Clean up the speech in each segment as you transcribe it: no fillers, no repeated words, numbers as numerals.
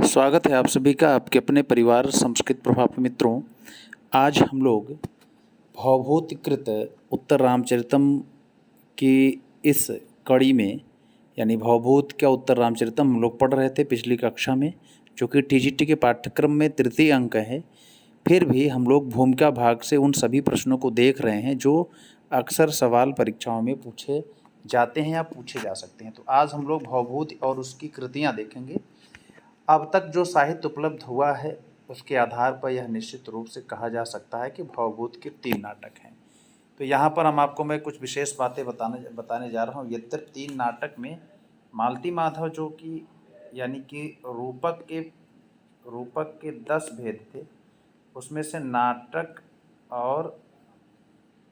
स्वागत है आप सभी का आपके अपने परिवार संस्कृत प्रभाव मित्रों। आज हम लोग भवभूतिकृत उत्तर रामचरितम की इस कड़ी में यानी भवभूत का उत्तर रामचरितम हम लोग पढ़ रहे थे पिछली कक्षा में, जो कि टीजीटी के पाठ्यक्रम में तृतीय अंक है। फिर भी हम लोग भूमिका भाग से उन सभी प्रश्नों को देख रहे हैं जो अक्सर सवाल परीक्षाओं में पूछे जाते हैं या पूछे जा सकते हैं। तो आज हम लोग भवभूति और उसकी कृतियाँ देखेंगे। अब तक जो साहित्य उपलब्ध हुआ है उसके आधार पर यह निश्चित रूप से कहा जा सकता है कि भवभूत के 3 नाटक हैं। तो यहाँ पर मैं कुछ विशेष बातें बताने जा रहा हूँ। यद्यपि 3 नाटक में मालती माधव जो कि यानी कि रूपक के 10 भेद थे, उसमें से नाटक और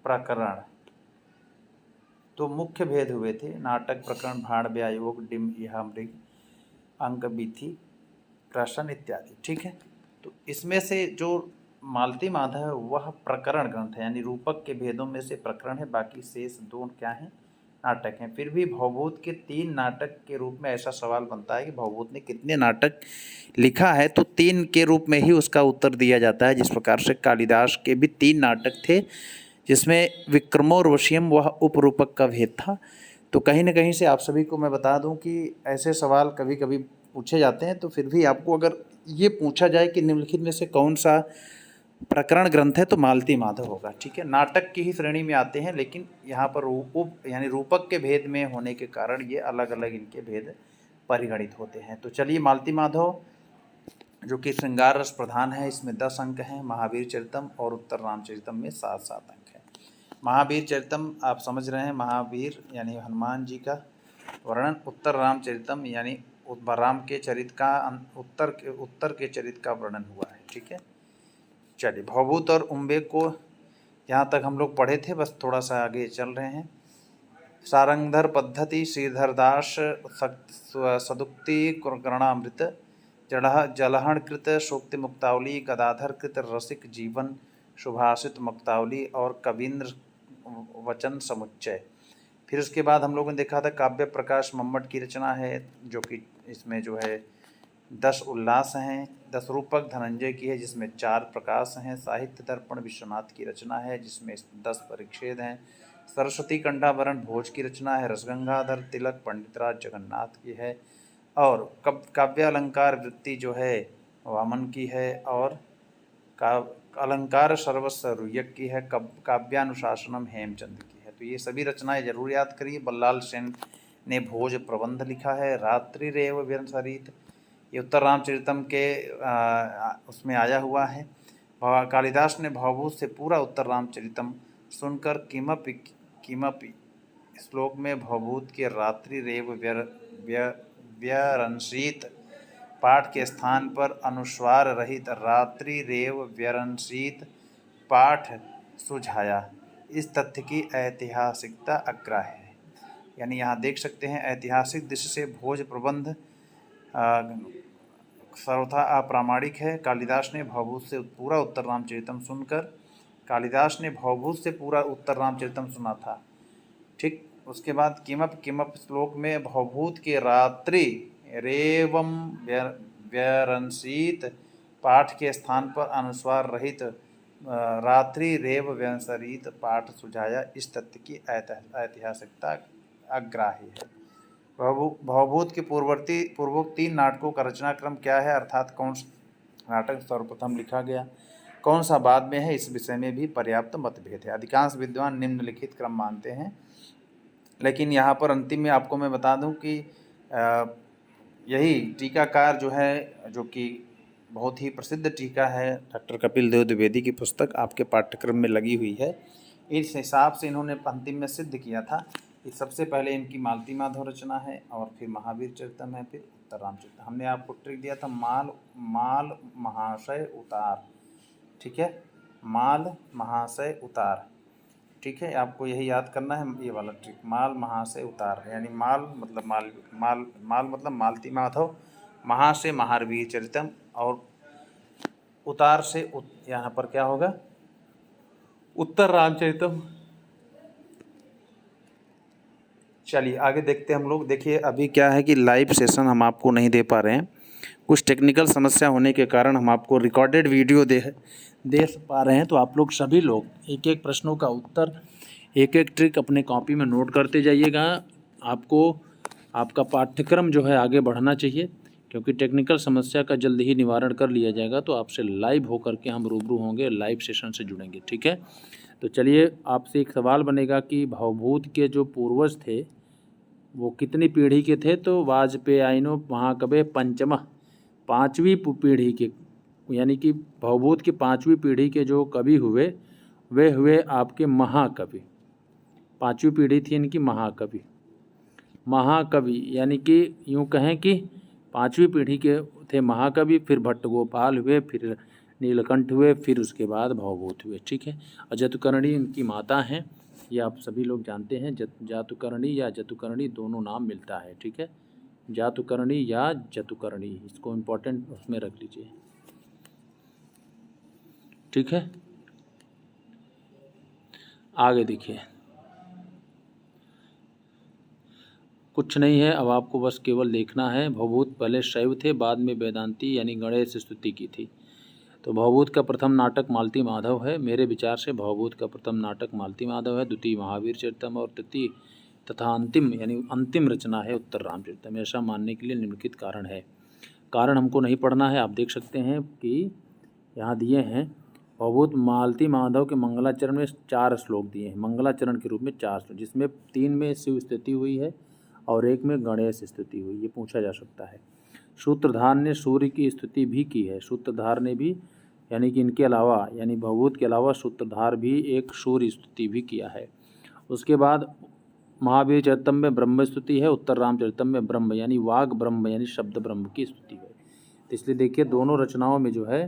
प्रकरण तो मुख्य भेद हुए थे। नाटक, प्रकरण, भाण, व्यायोग, डिम, इहा, मृग, अंक, बीथी, प्रश्न इत्यादि। ठीक है, तो इसमें से जो मालती माधव है वह प्रकरण ग्रंथ है, यानी रूपक के भेदों में से प्रकरण है, बाकी शेष 2 क्या हैं, नाटक हैं। फिर भी भवभूत के 3 नाटक के रूप में ऐसा सवाल बनता है कि भवभूत ने कितने नाटक लिखा है, तो 3 के रूप में ही उसका उत्तर दिया जाता है। जिस प्रकार से कालिदास के भी 3 नाटक थे, जिसमें विक्रमोर्वशीयम वह उपरूपक का भेद था। तो कहीं ना कहीं से आप सभी को मैं बता दूं कि ऐसे सवाल कभी कभी पूछे जाते हैं। तो फिर भी आपको अगर ये पूछा जाए कि निम्नलिखित में से कौन सा प्रकरण ग्रंथ है, तो मालती माधव होगा। ठीक है, नाटक की ही श्रेणी में आते हैं, लेकिन यहाँ पर यानी रूपक के भेद में होने के कारण ये अलग अलग इनके भेद परिगणित होते हैं। तो चलिए, मालती माधव जो कि श्रृंगार रस प्रधान है, इसमें 10 अंक हैं। महावीर चरितम और उत्तर रामचरितम में 7-7 अंक हैं। महावीर चरितम आप समझ रहे हैं, महावीर यानी हनुमान जी का वर्णन, उत्तर रामचरितम यानी राम के चरित्र का उत्तर के चरित्र का वर्णन हुआ है। ठीक है, चलिए, भवभूत और उम्बे को यहाँ तक हम लोग पढ़े थे, बस थोड़ा सा आगे चल रहे हैं। सारंगधर पद्धति, श्रीधरदास सदुक्ति करणामृत, जलहणकृत सूक्ति मुक्तावली, गदाधरकृत रसिक जीवन सुभाषित मुक्तावली और कवींद्र वचन समुच्चय। फिर उसके बाद हम लोगों ने देखा था काव्य प्रकाश मम्मट की रचना है, जो कि इसमें जो है 10 उल्लास हैं। 10 रूपक धनंजय की है, जिसमें 4 प्रकाश हैं। साहित्य दर्पण विश्वनाथ की रचना है, जिसमें 10 परिच्छेद हैं। सरस्वती कंठाभरण भोज की रचना है। रसगंगाधर तिलक पंडितराज जगन्नाथ की है। और काव्यालंकार वृत्ति जो है वामन की है। और अलंकार सर्वस्व रुय्यक की है। काव्यानुशासनम हेमचंद की है। तो ये सभी रचनाएं जरूर याद करिए। बल्लाल सेन ने भोज प्रबंध लिखा है। रात्रि रेव व्यंसरित, ये उत्तर रामचरितम के उसमें आया हुआ है। कालिदास ने भवभूत से पूरा उत्तर रामचरितम सुनकर किमपि श्लोक में भवभूत के रात्रि रेव व्यरंसित पाठ के स्थान पर अनुस्वार रहित रात्रि रेव व्यरंसित पाठ सुझाया। इस तथ्य की ऐतिहासिकता अग्राह्य है। यानी यहाँ देख सकते हैं, ऐतिहासिक दृष्टि से भोज प्रबंध सर्वथा अप्रामाणिक है। कालिदास ने भवभूत से पूरा उत्तर रामचरितम सुना था। ठीक, उसके बाद किमप श्लोक में भवभूत के रात्रि रेवम व्यरंसित पाठ के स्थान पर अनुस्वार रहित रात्रि रेव व्यंसरित पाठ सुझाया। इस तथ्य की ऐतिहासिकता अग्राह्य है। भवभूत के पूर्वोक्त 3 नाटकों का रचनाक्रम क्या है, अर्थात कौन सा नाटक सर्वप्रथम लिखा गया, कौन सा बाद में है, इस विषय में भी पर्याप्त मतभेद है। अधिकांश विद्वान निम्नलिखित क्रम मानते हैं, लेकिन यहाँ पर अंतिम में आपको मैं बता दूं कि यही टीकाकार जो है, जो कि बहुत ही प्रसिद्ध टीका है, डॉक्टर कपिल देव द्विवेदी की पुस्तक आपके पाठ्यक्रम में लगी हुई है। इस हिसाब से इन्होंने अंतिम में सिद्ध किया था कि सबसे पहले इनकी मालती माधव रचना है, और फिर महावीर चरितम है, फिर उत्तर रामचरितम। हमने आपको ट्रिक दिया था, माल महाशय उतार। ठीक है, माल महाशय उतार। ठीक है, आपको यही याद करना है, ये वाला ट्रिक, माल महाशय उतार। यानी माल मतलब मालती माधव, महा से महावीर चरितम, और उतार से यहाँ पर क्या होगा, उत्तर रामचरितम। चलिए आगे देखते हैं हम लोग। देखिए, अभी क्या है कि लाइव सेशन हम आपको नहीं दे पा रहे हैं, कुछ टेक्निकल समस्या होने के कारण हम आपको रिकॉर्डेड वीडियो दे पा रहे हैं। तो आप लोग सभी लोग एक एक प्रश्नों का उत्तर, एक एक ट्रिक अपने कॉपी में नोट करते जाइएगा। आपको आपका पाठ्यक्रम जो है आगे बढ़ना चाहिए, क्योंकि टेक्निकल समस्या का जल्द ही निवारण कर लिया जाएगा। तो आपसे लाइव होकर के हम रूबरू होंगे, लाइव सेशन से जुड़ेंगे, ठीक है। तो चलिए, आपसे एक सवाल बनेगा कि भवभूत के जो पूर्वज थे वो कितनी पीढ़ी के थे। तो वाजपेयिनो महाकवि पंचमः, पाँचवीं पीढ़ी के, यानी कि भवभूत की पाँचवीं पीढ़ी के जो कवि हुए वे हुए आपके महाकवि। पाँचवीं पीढ़ी थी इनकी महाकवि। महाकवि यानी कि यूँ कहें कि पाँचवीं पीढ़ी के थे महाकवि, फिर भट्टगोपाल हुए, फिर नीलकंठ हुए, फिर उसके बाद भवभूत हुए, ठीक है। और जतुकर्णी इनकी माता हैं, ये आप सभी लोग जानते हैं। जातुकर्णी या जतुकर्णी दोनों नाम मिलता है, ठीक है। जातुकर्णी या जतुकर्णी, इसको इम्पोर्टेंट उसमें रख लीजिए, ठीक है। आगे देखिए, कुछ नहीं है, अब आपको बस केवल देखना है। भवभूत पहले शैव थे, बाद में वेदांती यानी गणेश स्तुति की थी। तो भवभूत का प्रथम नाटक मालती माधव है। मेरे विचार से भवभूत का प्रथम नाटक मालती माधव है, द्वितीय महावीर चरितम और तृतीय तथा अंतिम यानी अंतिम रचना है उत्तर रामचरितम। ऐसा मानने के लिए निम्नलिखित कारण है। कारण हमको नहीं पढ़ना है, आप देख सकते हैं कि यहाँ दिए हैं। भवभूत मालती माधव के मंगलाचरण में 4 श्लोक दिए हैं, मंगलाचरण के रूप में 4 श्लोक, जिसमें 3 में शिव स्तुति हुई है और 1 में गणेश स्तुति हुई। ये पूछा जा सकता है। सूत्रधार ने सूर्य की स्तुति भी की है। सूत्रधार ने भी, यानी कि इनके अलावा, यानी भवभूत के अलावा सूत्रधार भी एक सूर्य स्तुति भी किया है। उसके बाद महावीर चरितम में ब्रह्म स्तुति है, उत्तर रामचरितम में ब्रह्म यानी वाग ब्रह्म यानी शब्द ब्रह्म की स्तुति है। तो इसलिए देखिए, दोनों रचनाओं में जो है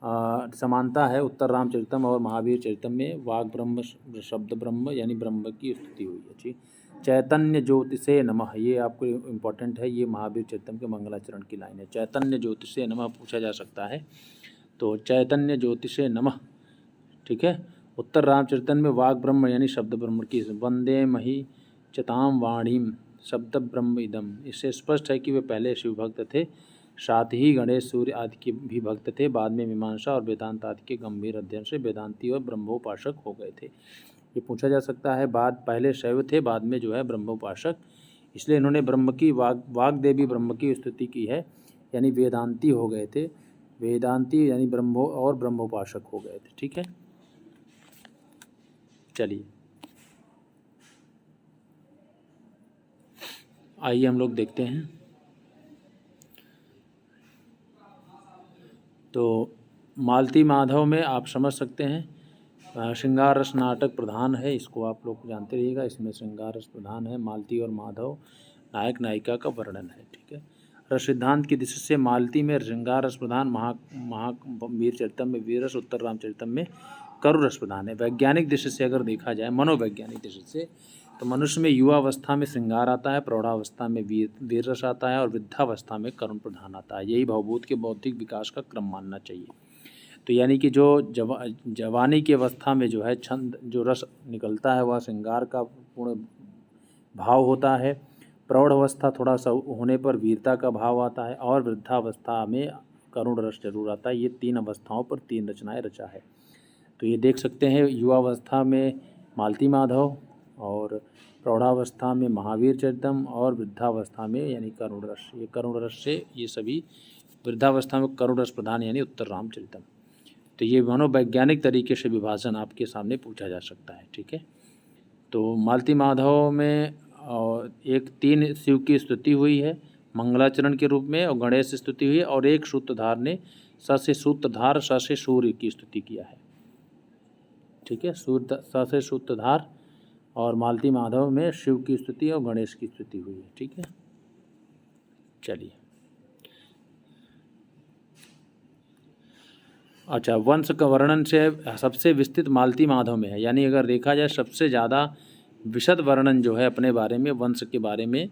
समानता है। उत्तर रामचरितम और महावीर चरितम में वाग ब्रह्म शब्द ब्रह्म यानी ब्रह्म की स्तुति हुई है, ठीक। चैतन्य ज्योतिषे नमः, ये आपको इम्पोर्टेंट है, ये महावीर चरितम के मंगलाचरण की लाइन है। चैतन्य ज्योतिषे नमः पूछा जा सकता है, तो चैतन्य ज्योतिषे नमः, ठीक है। उत्तर रामचरितम में वाग ब्रह्म यानी शब्द ब्रह्म की, वंदे मही चताम वाणीम शब्द ब्रह्म इदम। इससे स्पष्ट है कि वे पहले शिव भक्त थे, साथ ही गणेश सूर्य आदि के भी भक्त थे। बाद में मीमांसा और वेदांत आदि के गंभीर अध्ययन से वेदांती और ब्रह्मोपासक हो गए थे। ये पूछा जा सकता है। पहले शैव थे, बाद में जो है ब्रह्मोपासक, इसलिए इन्होंने ब्रह्म की वाग देवी ब्रह्म की स्तुति की है, यानी वेदांती हो गए थे। वेदांती यानी ब्रह्मो और ब्रह्मोपासक हो गए थे, ठीक है। चलिए, आइए हम लोग देखते हैं। तो मालती माधव में आप समझ सकते हैं श्रृंगार रस नाटक प्रधान है, इसको आप लोग जानते रहिएगा। इसमें श्रृंगार रस प्रधान है, मालती और माधव नायक नायिका का वर्णन है, ठीक है। रस सिद्धांत की दृष्टि से मालती में श्रृंगार रस प्रधान, महावीर चरितम में वीर रस, उत्तर रामचरितम में करु रस प्रधान है। वैज्ञानिक दृष्टि से अगर देखा जाए, मनोवैज्ञानिक दृष्टि से, तो मनुष्य में युवावस्था में श्रृंगार आता है, प्रौढ़ावस्था में वीर रस आता है और वृद्धावस्था में करुण प्रधान आता है। यही भवभूत के बौद्धिक विकास का क्रम मानना चाहिए। तो यानी कि जो जवानी की अवस्था में जो है छंद जो रस निकलता है वह श्रृंगार का पूर्ण भाव होता है, प्रौढ़ अवस्था थोड़ा सा होने पर वीरता का भाव आता है और वृद्धावस्था में करुण रस जरूर आता है। ये 3 अवस्थाओं पर 3 रचनाएं रचा है। तो ये देख सकते हैं, युवावस्था में मालती माधव और प्रौढ़ावस्था में महावीर चरितम और वृद्धावस्था में यानी करुण रस। ये करुण रस से ये सभी, वृद्धावस्था में करुण रस प्रधान यानी उत्तर रामचरितम। तो ये मनोवैज्ञानिक तरीके से विभाजन आपके सामने पूछा जा सकता है, ठीक है। तो मालती माधव में एक 3 शिव की स्तुति हुई है मंगलाचरण के रूप में, और गणेश स्तुति हुई है, और एक सूत्रधार ने स से सूत्रधार, स से सूर्य की स्तुति किया है, ठीक है। स से सूत्रधार और मालती माधव में शिव की स्तुति और गणेश की स्तुति हुई है, ठीक है। चलिए, अच्छा, वंश का वर्णन से सबसे विस्तृत मालती माधव में है, यानी अगर देखा जाए सबसे ज़्यादा विशद वर्णन जो है अपने बारे में, वंश के बारे में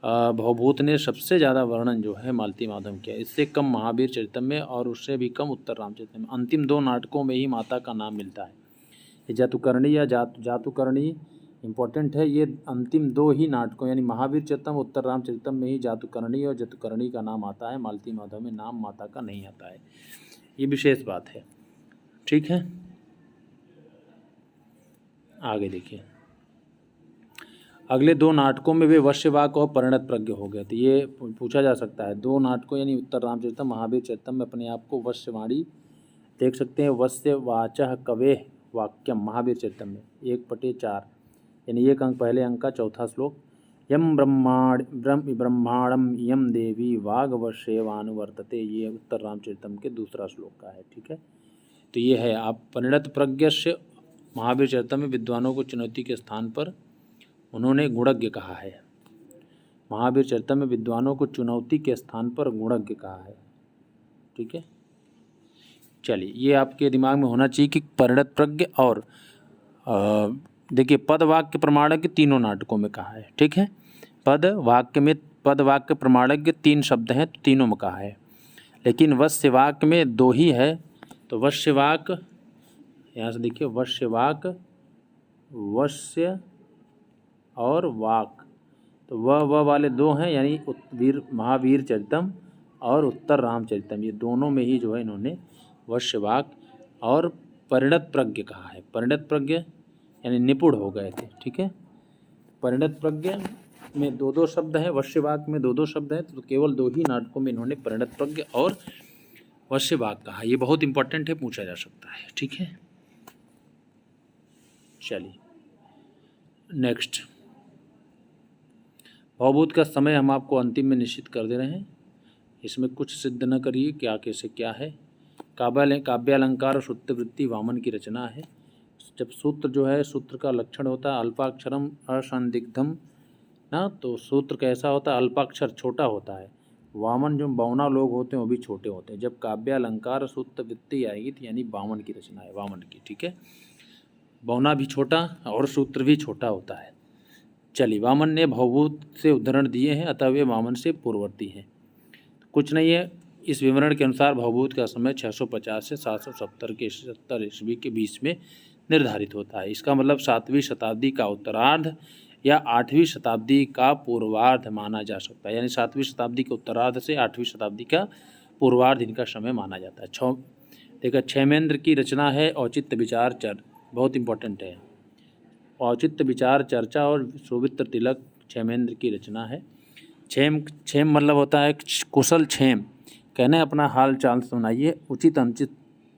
भवभूत ने सबसे ज़्यादा वर्णन जो है मालती माधव किया। इससे कम महावीर चरितम में और उससे भी कम उत्तर रामचरितम में। अंतिम 2 नाटकों में ही माता का नाम मिलता है। जातुकर्णी या जातुकर्णी इम्पोर्टेंट है। ये अंतिम 2 ही नाटकों यानी महावीर चरितम उत्तर रामचरितम में ही जातुकर्णी और जतुकर्णी का नाम आता है, मालती माधव में नाम माता का नहीं आता है। ये विशेष बात है, ठीक है। आगे देखिए, अगले 2 नाटकों में वे वश्यवाक और परिणत प्रज्ञ हो गए थे। ये पूछा जा सकता है। 2 नाटकों यानी उत्तर रामचरितम महावीर चरितम में अपने आप को वश्यवाणी देख सकते हैं। वश्यवाचः कवेः वाक्यम महावीर चरितम में 1/4 यानी 1 अंक पहले अंक का चौथा श्लोक। यम ब्रह्मांडम यम देवी वागवश्यवानुवर्तते, ये उत्तर रामचरितम के दूसरा श्लोक का है, ठीक है। तो ये है आप परिणत प्रज्ञस्य महावीर चरितम में विद्वानों को चुनौती के स्थान पर उन्होंने गुणज्ञ कहा है। महावीर चरितम में विद्वानों को चुनौती के स्थान पर गुणज्ञ कहा है, ठीक है। चलिए, ये आपके दिमाग में होना चाहिए कि परिणत प्रज्ञ और देखिए पद वाक्य प्रमाणज्ञ तीनों नाटकों में कहा है, ठीक है। पद वाक्य प्रमाणज्ञ 3 शब्द हैं तो तीनों में कहा है, लेकिन वश्यवाक में 2 ही है। तो वश्यवाक, यहाँ से देखिए वश्यवाक, वश्य और वाक, तो वह वाले 2 हैं यानी महावीर चरितम और उत्तर रामचरितम, ये दोनों में ही जो है इन्होंने वश्यवाक और परिणत प्रज्ञ कहा है। परिणत प्रज्ञ यानी निपुण हो गए थे, ठीक है। परिणत प्रज्ञ में 2 शब्द हैं, वश्यवाक में 2 शब्द हैं, तो केवल 2 ही नाटकों में इन्होंने परिणत प्रज्ञ और वश्यवाक कहा। ये बहुत इंपॉर्टेंट है, पूछा जा सकता है, ठीक है। चलिए नेक्स्ट, भवभूत का समय हम आपको अंतिम में निश्चित कर दे रहे हैं। इसमें कुछ सिद्ध न करिए क्या कैसे क्या है। काव्यालंकार और सूत्रवृत्ति वामन की रचना है। जब सूत्र जो है, सूत्र का लक्षण होता है अल्पाक्षरम असंदिग्धम ना, तो सूत्र कैसा होता है, अल्पाक्षर छोटा होता है। वामन जो बौना लोग होते हैं वो भी छोटे होते हैं। जब काव्यालंकार सूत्रवृत्ति आएगी तो यानी वामन की रचना है, वामन की, ठीक है। बौना भी छोटा और सूत्र भी छोटा होता है। चलिए, वामन ने भवभूत से उदाहरण दिए हैं, अतः वे वामन से पूर्ववर्ती हैं। कुछ नहीं है, इस विवरण के अनुसार भवभूत का समय 650 से 770 ईस्वी के बीच में निर्धारित होता है। इसका मतलब 7वीं शताब्दी का उत्तरार्ध या 8वीं शताब्दी का पूर्वार्ध माना जा सकता है। यानी 7वीं शताब्दी के उत्तरार्ध से 8वीं शताब्दी का पूर्वार्ध इनका समय माना जाता है। देखा, क्षेमेंद्र की रचना है औचित्य विचार चर्चा, बहुत इंपॉर्टेंट है। औचित्य विचार चर्चा और सुवित्र तिलक क्षेमेंद्र की रचना है। क्षेम मतलब होता है कुशल क्षेम, कहने अपना हाल चाल सुनाइए। उचित अनुचित,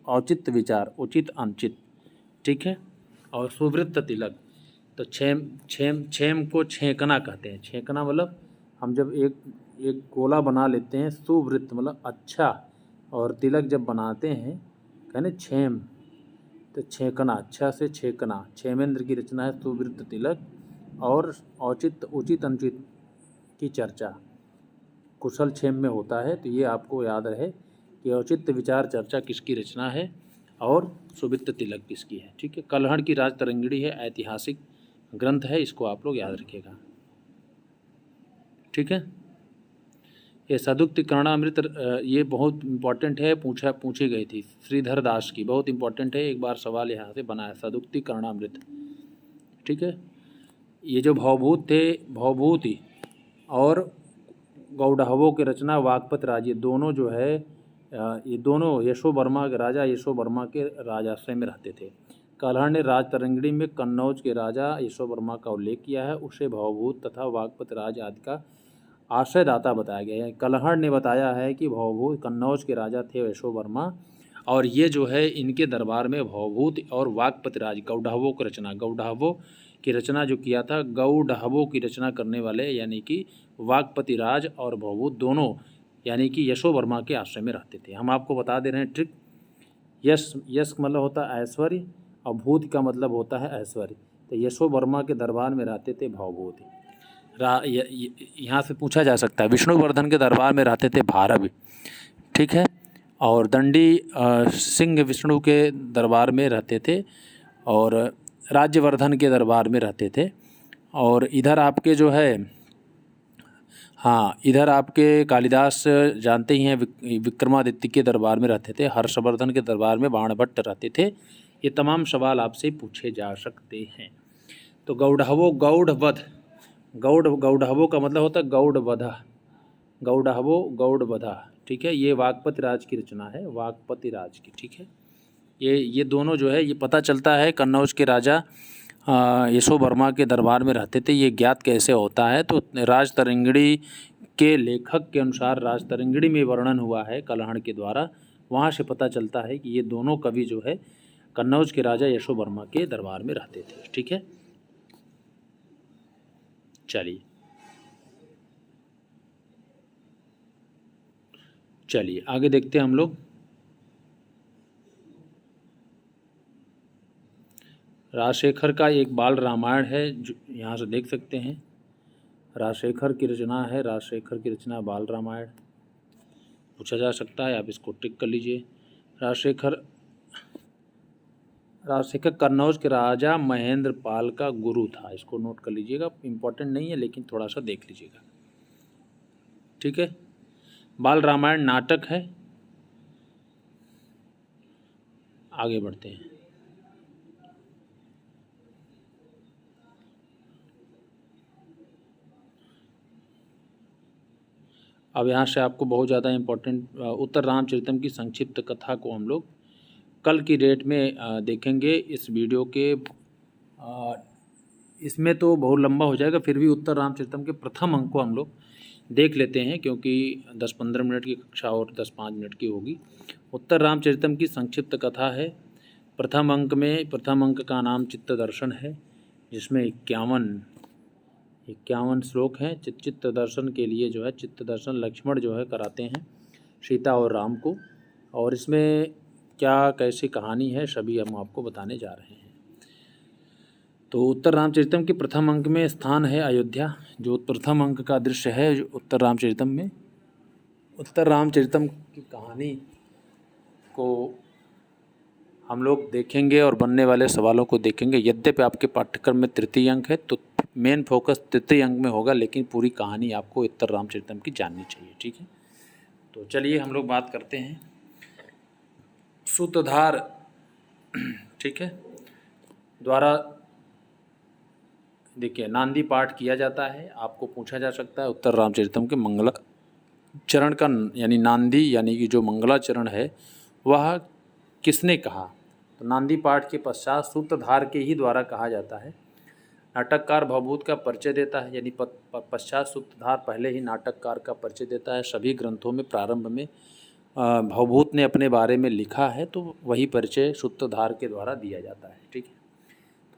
औचित्य विचार, उचित अनुचित, ठीक है। और सुवृत्त तिलक, तो क्षेम को छेकना कहते हैं। छेकना मतलब हम जब एक गोला बना लेते हैं, सुवृत्त मतलब अच्छा, और तिलक जब बनाते हैं कहने क्षेम, तो छेकना, अच्छा से छेकना। क्षेमेंद्र की रचना है सुवृत्त तिलक। और उचित अनुचित की चर्चा कुशल क्षेम में होता है। तो ये आपको याद रहे कि औचित्य विचार चर्चा किसकी रचना है और सुवृत्त तिलक किसकी है, ठीक है। कलहड़ की राज तरंगिणी है, ऐतिहासिक ग्रंथ है, इसको आप लोग याद रखिएगा, ठीक है। ये सदुक्ति कर्णामृत, ये बहुत इंपॉर्टेंट है, पूछी गई थी श्रीधर दास की, बहुत इंपॉर्टेंट है, एक बार सवाल यहाँ से बना है, सदुक्ति कर्णामृत, ठीक है। ये जो भवभूत थे, भवभूति और गौडहवों की रचना वागपत राज, ये दोनों जो है, ये दोनों यशोवर्मा के राजा यशोवर्मा के राजाश्रय में रहते थे। कलहड़ ने राज तरंगिणी में कन्नौज के राजा यशोवर्मा का उल्लेख किया है, उसे भवभूत तथा वागपत राज आदि का आश्रयदाता बताया गया है। कलहड़ ने बताया है कि भवभूत कन्नौज के राजा थे यशोवर्मा, और ये जो है इनके दरबार में भवभूत और वागपत राज गौडहवों की रचना, गौडहवों की रचना जो किया था, गौडहवों की रचना करने वाले यानी कि वागपति राज और भवभूत दोनों यानी कि यशोवर्मा के आश्रय में रहते थे। हम आपको बता दे रहे हैं ट्रिक। यश मतलब होता है ऐश्वर्य और भूत का मतलब होता है ऐश्वर्य। तो यशोवर्मा के दरबार में रहते थे भवभूत। यहाँ से पूछा जा सकता है, विष्णुवर्धन के दरबार में रहते थे भारव, ठीक है। और दंडी सिंह विष्णु के दरबार में रहते थे और राज्यवर्धन के दरबार में रहते थे। और इधर आपके जो है, हाँ, इधर आपके कालिदास जानते ही हैं, विक्रमादित्य के दरबार में रहते थे, हर्षवर्धन के दरबार में बाणभट्ट रहते थे। ये तमाम सवाल आपसे पूछे जा सकते हैं। तो गौड़हवो गौड़वध, गौड़हवो का मतलब होता है गौड़वधा, गौड़हवो गौड़वधा, ठीक है। ये वागपति राज की रचना है, वागपति राज की, ठीक है। ये दोनों जो है ये पता चलता है कन्नौज के राजा यशो वर्मा के दरबार में रहते थे, ये ज्ञात कैसे होता है। तो राजतरंगिणी के लेखक के अनुसार राजतरंगिणी में वर्णन हुआ है कलहण के द्वारा, वहाँ से पता चलता है कि ये दोनों कवि जो है कन्नौज के राजा यशो वर्मा के दरबार में रहते थे, ठीक है। चलिए आगे देखते हैं हम लोग। राजशेखर का एक बाल रामायण है, जो यहाँ से देख सकते हैं। राजशेखर की रचना है, राजशेखर की रचना बाल रामायण, पूछा जा सकता है, आप इसको टिक कर लीजिए। राजशेखर कन्नौज के राजा महेंद्र पाल का गुरु था, इसको नोट कर लीजिएगा, इम्पोर्टेंट नहीं है लेकिन थोड़ा सा देख लीजिएगा, ठीक है। बाल रामायण नाटक है। आगे बढ़ते हैं। अब यहाँ से आपको बहुत ज़्यादा इम्पोर्टेंट उत्तर रामचरितम की संक्षिप्त कथा को हम लोग कल की डेट में देखेंगे इस वीडियो के। इसमें तो बहुत लंबा हो जाएगा, फिर भी उत्तर रामचरितम के प्रथम अंक को हम लोग देख लेते हैं, क्योंकि 10-15 मिनट की कक्षा और 10-5 मिनट की होगी। उत्तर रामचरितम की संक्षिप्त कथा है। प्रथम अंक का नाम चित्त दर्शन है, जिसमें 51 श्लोक हैं। चित्त दर्शन के लिए जो है चित्त दर्शन लक्ष्मण जो है कराते हैं सीता और राम को, और इसमें क्या कैसी कहानी है सभी हम आपको बताने जा रहे हैं। तो उत्तर रामचरितम के प्रथम अंक में स्थान है अयोध्या, जो प्रथम अंक का दृश्य है जो उत्तर रामचरितम में। उत्तर रामचरितम की कहानी को हम लोग देखेंगे और बनने वाले सवालों को देखेंगे। यद्यपि आपके पाठ्यक्रम में तृतीय अंक है तो मेन फोकस तृतीय अंक में होगा, लेकिन पूरी कहानी आपको उत्तर रामचरितम की जाननी चाहिए, ठीक है। तो चलिए हम लोग बात करते हैं सूत्रधार, ठीक है, द्वारा देखिए नांदी पाठ किया जाता है। आपको पूछा जा सकता है उत्तर रामचरितम के मंगलाचरण का यानी नांदी यानी कि जो मंगलाचरण है वह किसने कहा। तो नांदी पाठ के पश्चात सूत्रधार के ही द्वारा कहा जाता है। नाटककार भवभूत का परिचय देता है, यानी पश्चात सूत्रधार पहले ही नाटककार का परिचय देता है। सभी ग्रंथों में प्रारंभ में भवभूत ने अपने बारे में लिखा है, तो वही परिचय सूत्रधार के द्वारा दिया जाता है, ठीक है।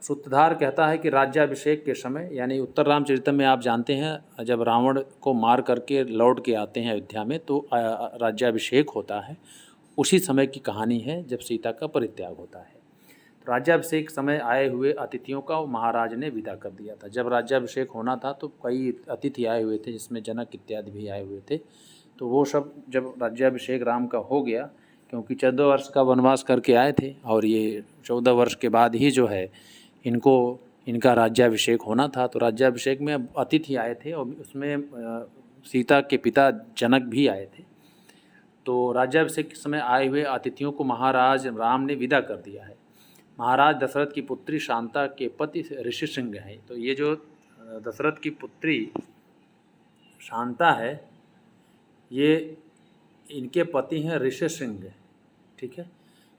सूत्रधार कहता है कि राज्याभिषेक के समय, यानी उत्तर रामचरितम में आप जानते हैं जब रावण को मार करके लौट के आते हैं अयोध्या में तो राज्याभिषेक होता है, उसी समय की कहानी है जब सीता का परित्याग होता है। तो राज्याभिषेक समय आए हुए अतिथियों का महाराज ने विदा कर दिया था। जब राज्याभिषेक होना था तो कई अतिथि आए हुए थे, जिसमें जनक इत्यादि भी आए हुए थे। तो वो सब जब राज्याभिषेक राम का हो गया, क्योंकि 14 वर्ष का वनवास करके आए थे और ये 14 वर्ष के बाद ही जो है इनका राज्याभिषेक होना था, तो राज्याभिषेक में अतिथि आए थे और उसमें सीता के पिता जनक भी आए थे। तो राज्याभिषेक के समय आए हुए अतिथियों को महाराज राम ने विदा कर दिया है। महाराज दशरथ की पुत्री शांता के पति ऋषि सिंह हैं। तो ये जो दशरथ की पुत्री शांता है, ये इनके पति हैं ऋषि सिंह, ठीक है।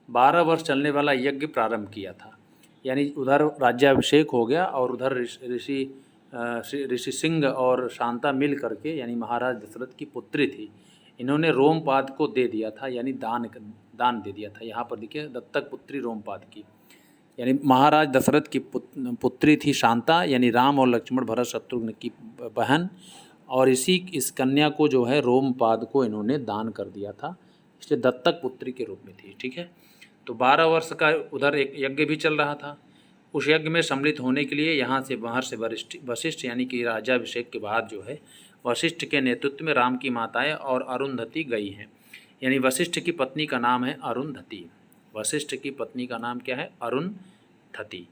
12 वर्ष चलने वाला यज्ञ प्रारंभ किया था, यानी उधर राज्याभिषेक हो गया और उधर ऋषि सिंह और शांता मिल करके, यानी महाराज दशरथ की पुत्री थी, इन्होंने रोमपाद को दे दिया था, यानी दान दे दिया था। यहाँ पर देखिए दत्तक पुत्री रोमपाद की, यानी महाराज दशरथ की पुत्री थी शांता, यानी राम और लक्ष्मण भरत शत्रुघ्न की बहन, और इस कन्या को जो है रोमपाद को इन्होंने दान कर दिया था, इसलिए दत्तक पुत्री के रूप में थी, ठीक है। तो 12 वर्ष का उधर एक यज्ञ भी चल रहा था। उस यज्ञ में सम्मिलित होने के लिए यहाँ से बाहर से वशिष्ठ यानी कि राज्याभिषेक के बाद जो है वशिष्ठ के नेतृत्व में राम की माताएं और अरुंधति गई हैं। यानी वशिष्ठ की पत्नी का नाम है अरुंधति। वशिष्ठ की पत्नी का नाम क्या है? अरुंधति।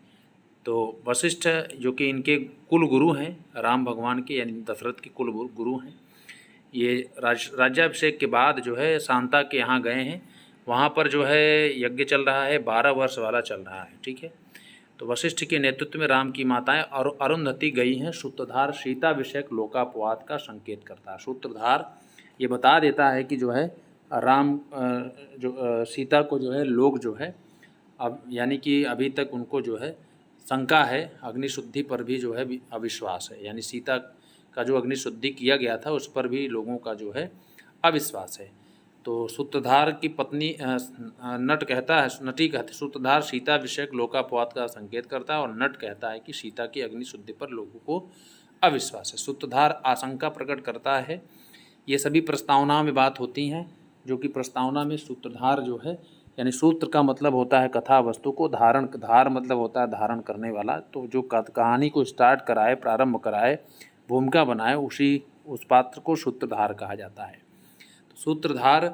तो वशिष्ठ जो कि इनके कुल गुरु हैं राम भगवान के, यानी दशरथ के कुल गुरु हैं, ये राज्याभिषेक के बाद जो है शांता के यहाँ गए हैं। वहाँ पर जो है यज्ञ चल रहा है, 12 वर्ष वाला चल रहा है, ठीक है। तो वशिष्ठ के नेतृत्व में राम की माताएं और अरुंधति गई हैं। सूत्रधार सीता विषयक लोकापवाद का संकेत करता है। सूत्रधार ये बता देता है कि जो है राम सीता को जो है लोग जो है अब यानी कि अभी तक उनको जो है शंका है, अग्निशुद्धि पर भी जो है अविश्वास है, यानी सीता का जो अग्निशुद्धि किया गया था उस पर भी लोगों का जो है अविश्वास है। तो सूत्रधार की पत्नी नटी कहते सूत्रधार सीता विषयक लोकापवाद का संकेत करता है और नट कहता है कि सीता की अग्निशुद्धि पर लोगों को अविश्वास है। सूत्रधार आशंका प्रकट करता है। ये सभी प्रस्तावना में बात होती हैं, जो कि प्रस्तावना में सूत्रधार जो है यानी सूत्र का मतलब होता है कथा वस्तु को, धार मतलब होता है धारण करने वाला। तो जो कहानी को स्टार्ट कराए, प्रारंभ कराए, भूमिका बनाए, उस पात्र को सूत्रधार कहा जाता है। तो सूत्रधार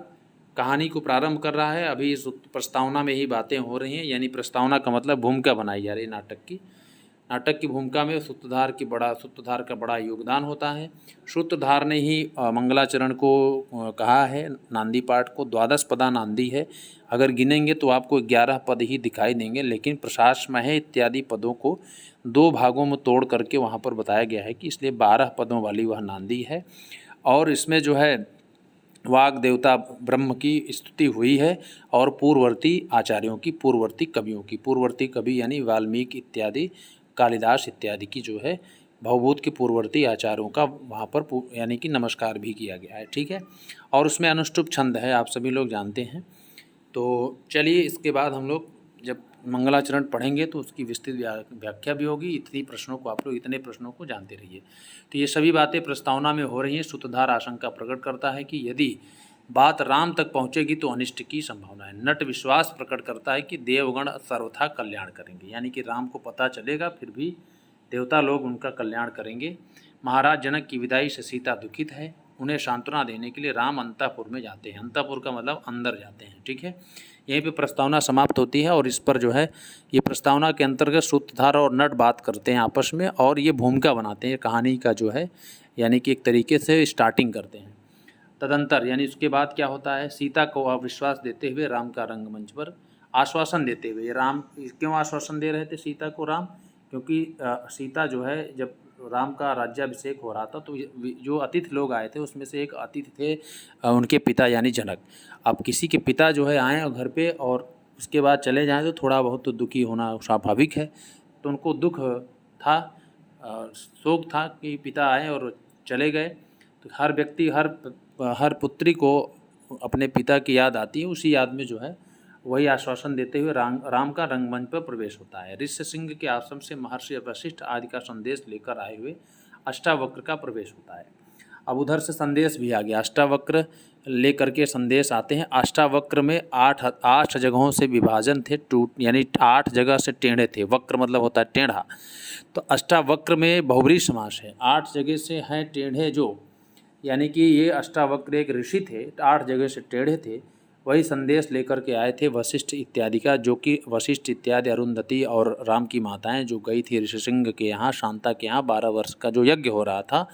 कहानी को प्रारंभ कर रहा है। अभी इस प्रस्तावना में ही बातें हो रही हैं, यानी प्रस्तावना का मतलब भूमिका बनाई जा रही है नाटक की भूमिका में सूत्रधार का बड़ा योगदान होता है। सूत्रधार ने ही मंगलाचरण को कहा है, नांदी पाठ को 12 पदा नांदी है। अगर गिनेंगे तो आपको 11 पद ही दिखाई देंगे, लेकिन प्रशासमय इत्यादि पदों को 2 भागों में तोड़ करके वहाँ पर बताया गया है कि इसलिए 12 पदों वाली वह नांदी है। और इसमें जो है वाग देवता ब्रह्म की स्तुति हुई है और पूर्ववर्ती आचार्यों की, पूर्ववर्ती कवि यानी वाल्मीकि इत्यादि, कालिदास इत्यादि की जो है भवभूत के पूर्ववर्ती आचार्यों का वहाँ पर यानी कि नमस्कार भी किया गया है। ठीक है, और उसमें अनुष्टुप छंद है, आप सभी लोग जानते हैं। तो चलिए इसके बाद हम लोग जब मंगलाचरण पढ़ेंगे तो उसकी विस्तृत व्याख्या भी होगी। इतने प्रश्नों को जानते रहिए। तो ये सभी बातें प्रस्तावना में हो रही हैं। सूत्रधार आशंका प्रकट करता है कि यदि बात राम तक पहुँचेगी तो अनिष्ट की संभावना है। नट विश्वास प्रकट करता है कि देवगण सर्वथा कल्याण करेंगे, यानी कि राम को पता चलेगा फिर भी देवता लोग उनका कल्याण करेंगे। महाराज जनक की विदाई से सीता दुखित है। उन्हें सांत्वना देने के लिए राम अंतःपुर में जाते हैं। अंतःपुर का मतलब अंदर जाते हैं। ठीक है, यहीं पे प्रस्तावना समाप्त होती है और इस पर जो है ये प्रस्तावना के अंतर्गत सूत्रधार और नट बात करते हैं आपस में और ये भूमिका बनाते हैं कहानी का जो है, यानी कि एक तरीके से स्टार्टिंग करते हैं। तदंतर यानी उसके बाद क्या होता है, सीता को अविश्वास देते हुए राम का रंगमंच पर आश्वासन देते हुए, राम क्यों आश्वासन दे रहे थे सीता को राम, क्योंकि सीता जो है जब राम का राज्याभिषेक हो रहा था तो जो अतिथि लोग आए थे उसमें से एक अतिथि थे उनके पिता यानी जनक। अब किसी के पिता जो है आए घर पे और उसके बाद चले जाएं तो थोड़ा बहुत तो दुखी होना स्वाभाविक है। तो उनको दुख था, शोक था कि पिता आए और चले गए। तो हर व्यक्ति हर पुत्री को अपने पिता की याद आती है। उसी याद में जो है वही आश्वासन देते हुए राम का रंगमंच पर प्रवेश होता है। ऋष्य सिंह के आश्रम से महर्षि वशिष्ठ आदि का संदेश लेकर आए हुए अष्टावक्र का प्रवेश होता है। अब उधर से संदेश भी आ गया, अष्टावक्र लेकर के संदेश आते हैं। अष्टावक्र में 8 जगहों से विभाजन थे, यानी 8 जगह से टेढ़े थे। वक्र मतलब होता है टेढ़ा, तो अष्टावक्र में बहुब्रीहि समास है। 8 जगह से हैं टेढ़े जो, यानी कि ये अष्टावक्र एक ऋषि थे, 8 जगह से टेढ़े थे। वही संदेश लेकर के आए थे वशिष्ठ इत्यादि का, जो कि वशिष्ठ इत्यादि अरुंधति और राम की माताएं जो गई थी ऋषिसिंह के यहाँ, शांता के यहाँ 12 वर्ष का जो यज्ञ हो रहा था,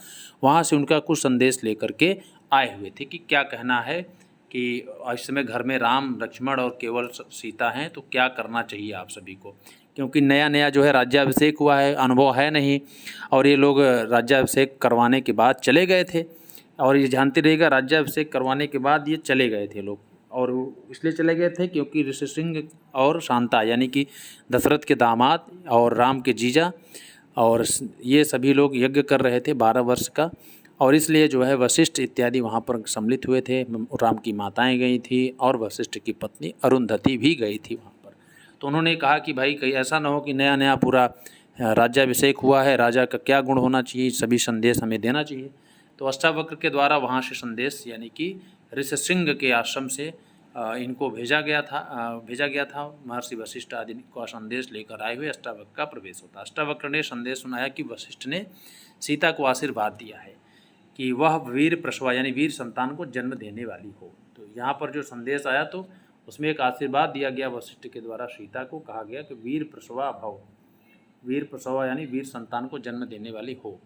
वहाँ से उनका कुछ संदेश लेकर के आए हुए थे कि क्या कहना है कि इस समय घर में राम लक्ष्मण और केवल सीता हैं, तो क्या करना चाहिए आप सभी को, क्योंकि नया नया जो है राज्याभिषेक हुआ है, अनुभव है नहीं, और ये लोग राज्याभिषेक करवाने के बाद चले गए थे। और ये जानते रहिएगा, राज्याभिषेक करवाने के बाद ये चले गए थे लोग, और इसलिए चले गए थे क्योंकि ऋषिसिंह और शांता यानी कि दशरथ के दामाद और राम के जीजा और ये सभी लोग यज्ञ कर रहे थे 12 वर्ष का, और इसलिए जो है वशिष्ठ इत्यादि वहाँ पर सम्मिलित हुए थे। राम की माताएं गई थी और वशिष्ठ की पत्नी अरुंधति भी गई थी वहाँ पर। तो उन्होंने कहा कि भाई कहीं ऐसा ना हो कि नया नया पूरा राज्याभिषेक हुआ है, राजा का क्या गुण होना चाहिए, सभी संदेश हमें देना चाहिए। तो अष्टावक्र के द्वारा वहाँ से संदेश यानी कि ऋषिसिंह के आश्रम से इनको भेजा गया था। महर्षि वशिष्ठ आदि का संदेश लेकर आए हुए अष्टावक्र का प्रवेश होता। अष्टावक्र ने संदेश सुनाया कि वशिष्ठ ने सीता को आशीर्वाद दिया है कि वह वीर प्रसवा यानी वीर संतान को जन्म देने वाली हो। तो यहाँ पर जो संदेश आया तो उसमें एक आशीर्वाद दिया गया वशिष्ठ के द्वारा, सीता को कहा गया कि वीर प्रसवा भव, वीर प्रसवा यानी वीर संतान को जन्म देने वाली हो।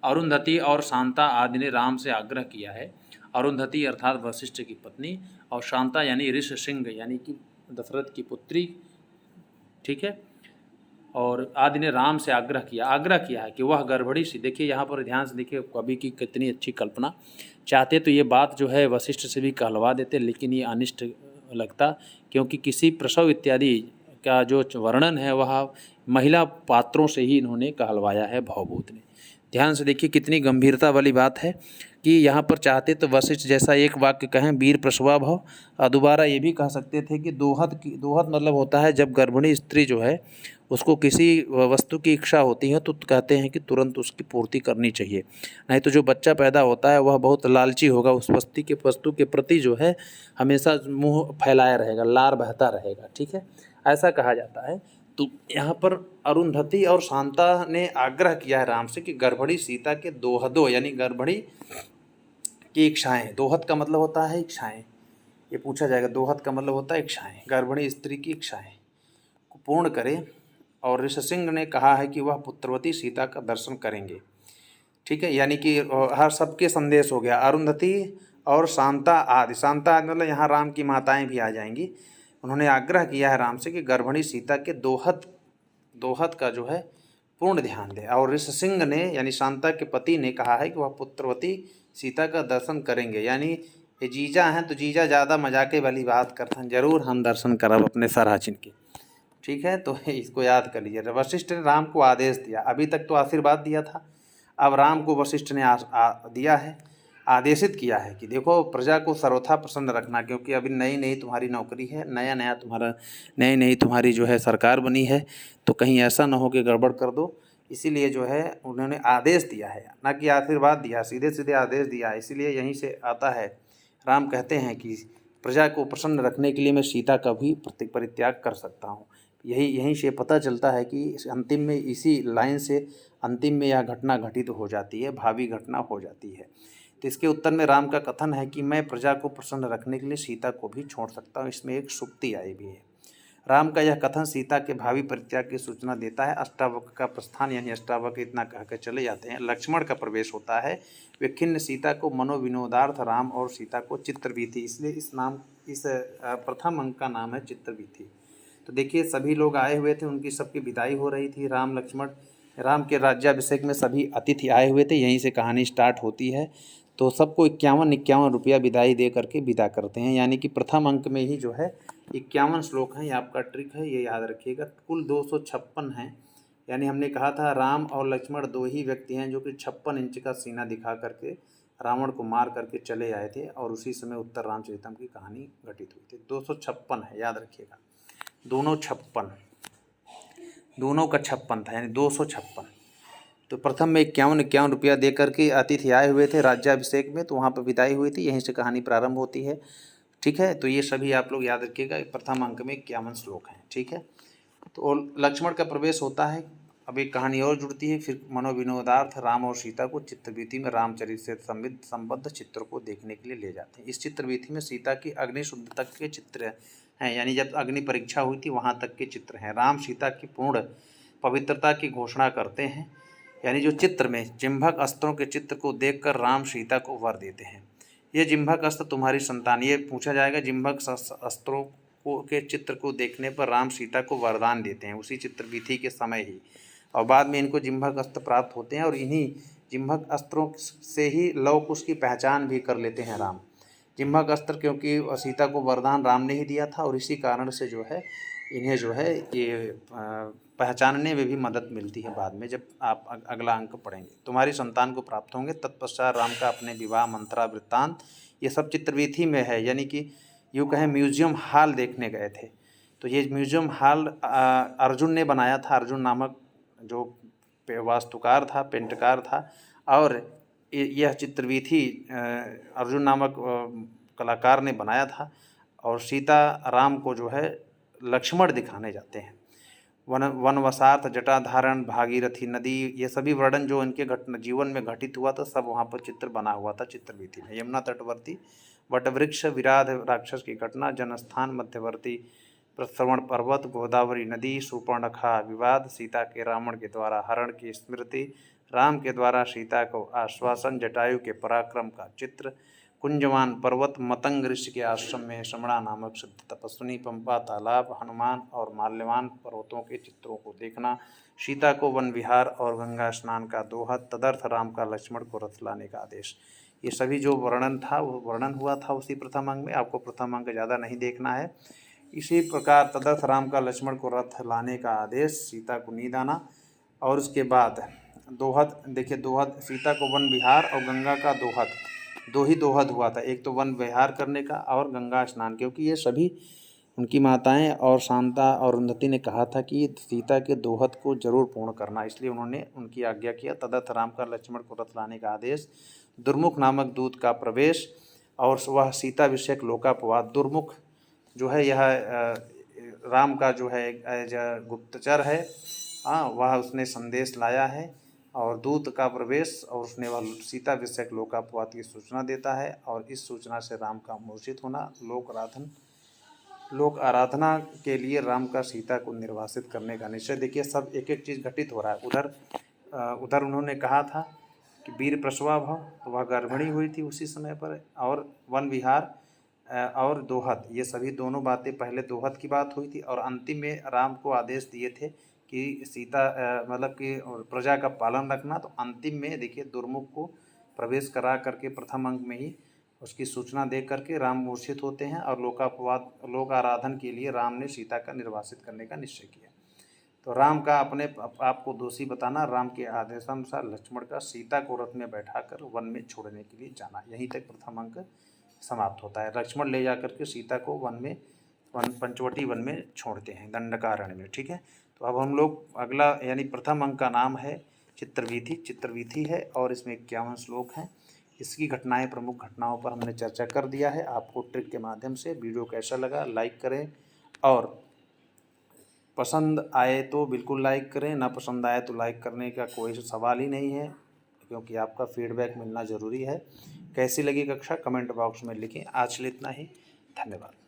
अरुंधति और शांता आदि ने राम से आग्रह किया है। अरुंधति अर्थात वशिष्ठ की पत्नी और शांता यानी ऋषिसिंह यानी कि दशरथ की पुत्री, ठीक है, और आदि ने राम से आग्रह किया है कि वह गड़बड़ी सी, देखिए यहाँ पर ध्यान से देखिए कवि की कितनी अच्छी कल्पना। चाहते तो ये बात जो है वशिष्ठ से भी कहलवा देते, लेकिन ये अनिष्ट लगता, क्योंकि किसी प्रसव इत्यादि का जो वर्णन है वह महिला पात्रों से ही इन्होंने कहलवाया है भवभूत ने। ध्यान से देखिए कितनी गंभीरता वाली बात है कि यहाँ पर चाहते तो वशिष्ठ जैसा एक वाक्य कहें वीर प्रसवा भव, और दोबारा ये भी कह सकते थे कि दोहद मतलब होता है जब गर्भिणी स्त्री जो है उसको किसी वस्तु की इच्छा होती है तो कहते हैं कि तुरंत उसकी पूर्ति करनी चाहिए, नहीं तो जो बच्चा पैदा होता है वह बहुत लालची होगा, उस वस्तु के प्रति जो है हमेशा मुँह फैलाया रहेगा, लार बहता रहेगा, ठीक है, ऐसा कहा जाता है। तो यहाँ पर अरुंधति और शांता ने आग्रह किया है राम से कि गर्भणी सीता के दोहदो, यानी गर्भणी की इच्छाएं, दोहद का मतलब होता है इच्छाएं, ये पूछा जाएगा, दोहद का मतलब होता है इच्छाएं, गर्भणी स्त्री की इच्छाएं को पूर्ण करे। और ऋषसिंह ने कहा है कि वह पुत्रवती सीता का दर्शन करेंगे, ठीक है, यानी कि हर सबके संदेश हो गया, अरुंधति और शांता आदि मतलब यहाँ राम की माताएं भी आ जाएंगी। उन्होंने आग्रह किया है राम से कि गर्भणी सीता के दोहद का जो है पूर्ण ध्यान दें। और ऋषसिंह ने यानी शांता के पति ने कहा है कि वह पुत्रवती सीता का दर्शन करेंगे, यानी ये जीजा हैं तो जीजा ज़्यादा मजाके वाली बात करते हैं, जरूर हम दर्शन करब अपने सराचिन के, ठीक है, तो इसको याद कर लीजिए। वशिष्ठ ने राम को आदेश दिया, अभी तक तो आशीर्वाद दिया था, अब राम को वशिष्ठ ने दिया है, आदेशित किया है कि देखो प्रजा को सर्वथा प्रसन्न रखना, क्योंकि अभी नई नई तुम्हारी नौकरी है, नई नई तुम्हारी जो है सरकार बनी है, तो कहीं ऐसा ना हो कि गड़बड़ कर दो, इसीलिए जो है उन्होंने आदेश दिया है, ना कि आशीर्वाद दिया, सीधे सीधे आदेश दिया है। इसीलिए यहीं से आता है, राम कहते हैं कि प्रजा को प्रसन्न रखने के लिए मैं सीता का भी परित्याग कर सकता हूँ। यहीं से पता चलता है कि अंतिम में इसी लाइन से अंतिम में यह घटना घटित हो जाती है, भावी घटना हो जाती है। तो इसके उत्तर में राम का कथन है कि मैं प्रजा को प्रसन्न रखने के लिए सीता को भी छोड़ सकता हूँ, इसमें एक सुक्ति आई भी है। राम का यह कथन सीता के भावी परित्याग की सूचना देता है। अष्टावक्र का प्रस्थान, यानी अष्टावक्र इतना कहकर चले जाते हैं। लक्ष्मण का प्रवेश होता है, वे खिन्न सीता को मनोविनोदार्थ राम और सीता को चित्रवीथी, इसलिए इस प्रथम अंक का नाम है चित्रवीथी। तो देखिए सभी लोग आए हुए थे, उनकी सबकी विदाई हो रही थी, राम के राज्याभिषेक में सभी अतिथि आए हुए थे, यहीं से कहानी स्टार्ट होती है। तो सबको 51 रुपया विदाई दे करके विदा करते हैं, यानी कि प्रथम अंक में ही जो है 51 श्लोक हैं, ये आपका ट्रिक है, ये याद रखिएगा। कुल 256 हैं, यानी हमने कहा था राम और लक्ष्मण दो ही व्यक्ति हैं जो कि 56 इंच का सीना दिखा करके रावण को मार करके चले आए थे, और उसी समय उत्तर रामचरितम की कहानी घटित हुई थी। 256 है, याद रखिएगा, दोनों का 56 था, यानी 256। तो प्रथम में 51 रुपया दे करके अतिथि आए हुए थे राज्याभिषेक में, तो वहाँ पर विदाई हुई थी, यहीं से कहानी प्रारंभ होती है, ठीक है। तो ये सभी आप लोग याद रखिएगा, प्रथम अंक में 51 श्लोक हैं, ठीक है। तो लक्ष्मण का प्रवेश होता है, अब एक कहानी और जुड़ती है, फिर मनोविनोदार्थ राम और सीता को चित्रवीथी में रामचरित से संबद्ध चित्र को देखने के लिए ले जाते हैं। इस चित्रवीथी में सीता की अग्नि शुद्ध तक के चित्र हैं, यानी जब अग्नि परीक्षा हुई थी वहाँ तक के चित्र हैं। राम सीता की पूर्ण पवित्रता की घोषणा करते हैं, यानी जो चित्र में जिम्भक अस्त्रों के चित्र को देखकर राम सीता को वर देते हैं, ये जिम्भक अस्त्र तुम्हारी संतान, ये पूछा जाएगा। जिम्भक अस्त्रों के चित्र को देखने पर राम सीता को वरदान देते हैं उसी चित्रवीथी के समय ही, और बाद में इनको जिम्भक अस्त्र प्राप्त होते हैं, और इन्हीं जिम्भक अस्त्रों से ही लव कुश की पहचान भी कर लेते हैं राम। जिम्भक अस्त्र क्योंकि सीता को वरदान राम ने ही दिया था, और इसी कारण से जो है इन्हें जो है ये पहचानने में भी मदद मिलती है बाद में, जब आप अगला अंक पढ़ेंगे। तुम्हारी संतान को प्राप्त होंगे। तत्पश्चात राम का अपने विवाह मंत्रा वृत्तांत, ये सब चित्रवीथी में है, यानी कि यूँ कहें म्यूजियम हॉल देखने गए थे। तो ये म्यूजियम हॉल अर्जुन ने बनाया था, अर्जुन नामक जो वास्तुकार था, पेंटकार था, और यह चित्रवीथी अर्जुन नामक कलाकार ने बनाया था। और सीता राम को जो है लक्ष्मण दिखाने जाते हैं। वनवासार्थ, जटाधारण, भागीरथी नदी, ये सभी वर्णन जो इनके जीवन में घटित हुआ था, सब वहाँ पर चित्र बना हुआ था चित्रवीथी में। यमुना तटवर्ती वटवृक्ष, विराध राक्षस की घटना, जनस्थान मध्यवर्ती श्रवण पर्वत, गोदावरी नदी, सुपर्णखा विवाद, सीता के रावण के द्वारा हरण की स्मृति, राम के द्वारा सीता को आश्वासन, जटायु के पराक्रम का चित्र, कुंजवान पर्वत, मतंग ऋषि के आश्रम में श्रमणा नामक सिद्ध तपस्विनी, पंपा तालाब, हनुमान और माल्यवान पर्वतों के चित्रों को देखना, सीता को वन विहार और गंगा स्नान का दोहा, तदर्थ राम का लक्ष्मण को रथ लाने का आदेश। ये सभी जो वर्णन था वो वर्णन हुआ था उसी प्रथम अंग में। आपको प्रथम अंग ज़्यादा नहीं देखना है। इसी प्रकार तदर्थ राम का लक्ष्मण को रथ लाने का आदेश, सीता को नींद आना, और उसके बाद दोहद, देखिए दोहद, सीता को वन विहार और गंगा का दोहद, दो ही दोहद हुआ था, एक तो वन विहार करने का और गंगा स्नान, क्योंकि ये सभी उनकी माताएं और शांता और अरुंधति ने कहा था कि सीता के दोहद को जरूर पूर्ण करना, इसलिए उन्होंने उनकी आज्ञा किया। तदर्थ राम का लक्ष्मण को रथ लाने का आदेश, दुर्मुख नामक दूत का प्रवेश और वह सीता विषयक लोकापवाद। दुर्मुख जो है यह राम का जो है गुप्तचर है, वह उसने संदेश लाया है, और दूत का प्रवेश और उसने वह सीता विषयक लोकापवाद की सूचना देता है, और इस सूचना से राम का मूर्छित होना, लोक आराधना के लिए राम का सीता को निर्वासित करने का निश्चय। देखिए सब एक एक चीज़ घटित हो रहा है। उधर उन्होंने कहा था कि वीर प्रसवा भव, तो वह गर्भिणी हुई थी उसी समय पर, और वन विहार और दोहद, ये सभी दोनों बातें, पहले दोहद की बात हुई थी और अंतिम में राम को आदेश दिए थे कि सीता मतलब कि प्रजा का पालन रखना। तो अंतिम में देखिए दुर्मुख को प्रवेश करा करके प्रथम अंक में ही उसकी सूचना दे करके राम मूर्छित होते हैं, और लोक आराधन के लिए राम ने सीता का निर्वासित करने का निश्चय किया। तो राम का अपने आप को दोषी बताना, राम के आदेशानुसार लक्ष्मण का सीता को रथ में बैठाकर वन में छोड़ने के लिए जाना। यहीं तक प्रथम अंक समाप्त होता है। लक्ष्मण ले जाकर के सीता को पंचवटी वन में छोड़ते हैं, दंडकारण्य में। ठीक है, तो अब हम लोग अगला, यानी प्रथम अंक का नाम है चित्रवीथी है, और इसमें 51 श्लोक हैं। इसकी घटनाएं, प्रमुख घटनाओं पर हमने चर्चा कर दिया है आपको ट्रिक के माध्यम से। वीडियो कैसा लगा लाइक करें, और पसंद आए तो बिल्कुल लाइक करें, ना पसंद आए तो लाइक करने का कोई सवाल ही नहीं है, क्योंकि आपका फीडबैक मिलना ज़रूरी है। कैसी लगी कक्षा कमेंट बॉक्स में लिखें। आज के लिए इतना ही, धन्यवाद।